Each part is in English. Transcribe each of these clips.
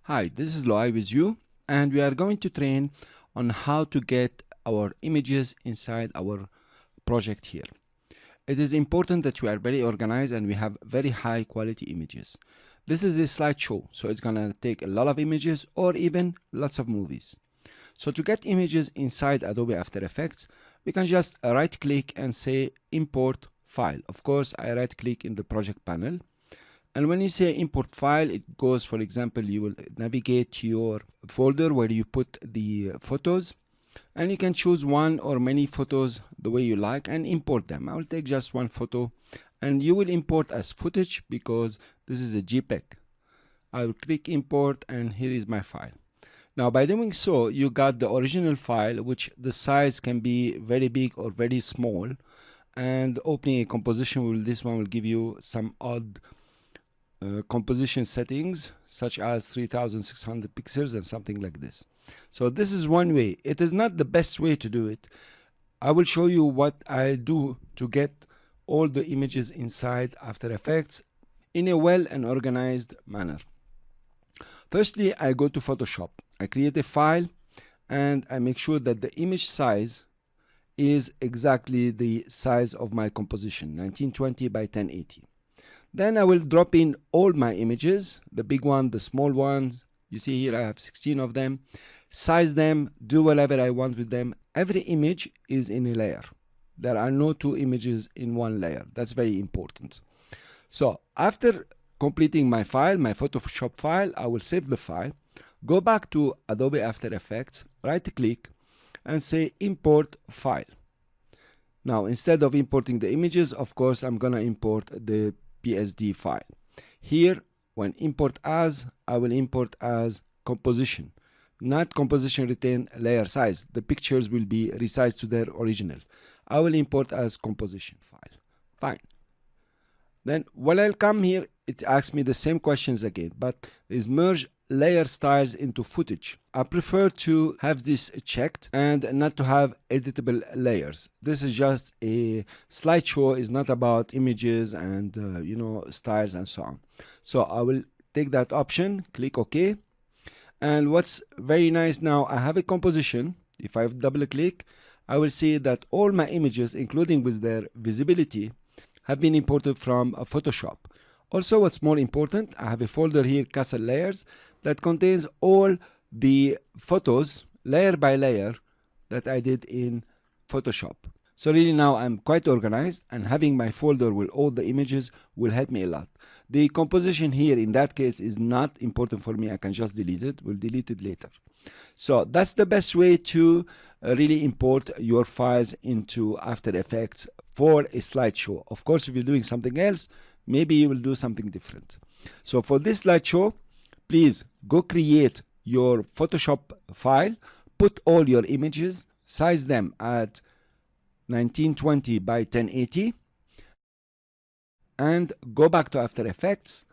Hi, this is Loai with you, and we are going to train on how to get our images inside our project here. It is important that we are very organized and we have very high quality images. This is a slideshow, so it's gonna take a lot of images or even lots of movies. So to get images inside Adobe After Effects, we can just right click and say import file. Of course, I right click in the project panel. And when you say import file, it goes, for example, you will navigate to your folder where you put the photos, and you can choose one or many photos the way you like and import them. I will take just one photo, and you will import as footage because this is a JPEG. I will click import, and here is my file. Now by doing so, you got the original file, which the size can be very big or very small, and opening a composition with this one will give you some odd composition settings such as 3600 pixels and something like this. So this is one way. It is not the best way to do it. I will show you what I do to get all the images inside After Effects in a well and organized manner. Firstly, I go to Photoshop. I create a file and I make sure that the image size is exactly the size of my composition, 1920 by 1080. Then I will drop in all my images, the big one, the small ones. You see here I have 16 of them. Size them, do whatever I want with them. Every image is in a layer. There are no two images in one layer. That's very important. So after completing my file, my Photoshop file, I will save the file, go back to Adobe After Effects, right click and say import file. Now instead of importing the images, of course I'm gonna import the PSD file. Here when import as, I will import as composition, not composition retain layer size. The pictures will be resized to their original. I will import as composition file. Fine. Then when I'll come here, it asks me the same questions again, but is merge layer styles into footage. I prefer to have this checked and not to have editable layers. This is just a slideshow, is not about images and styles and so on. So I will take that option, click OK. And what's very nice now, I have a composition. If I double click, I will see that all my images, including with their visibility, have been imported from Photoshop. Also, what's more important, I have a folder here, Castle Layers, that contains all the photos, layer by layer, that I did in Photoshop. So really now I'm quite organized, and having my folder with all the images will help me a lot. The composition here, in that case, is not important for me. I can just delete it. We'll delete it later. So that's the best way to really import your files into After Effects for a slideshow. Of course, if you're doing something else, maybe you will do something different. So for this slideshow, please go create your Photoshop file, put all your images, size them at 1920 by 1080, and go back to After Effects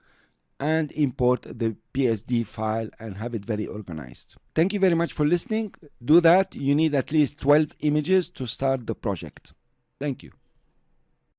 and import the PSD file and have it very organized. Thank you very much for listening. Do that. You need at least 12 images to start the project. Thank you.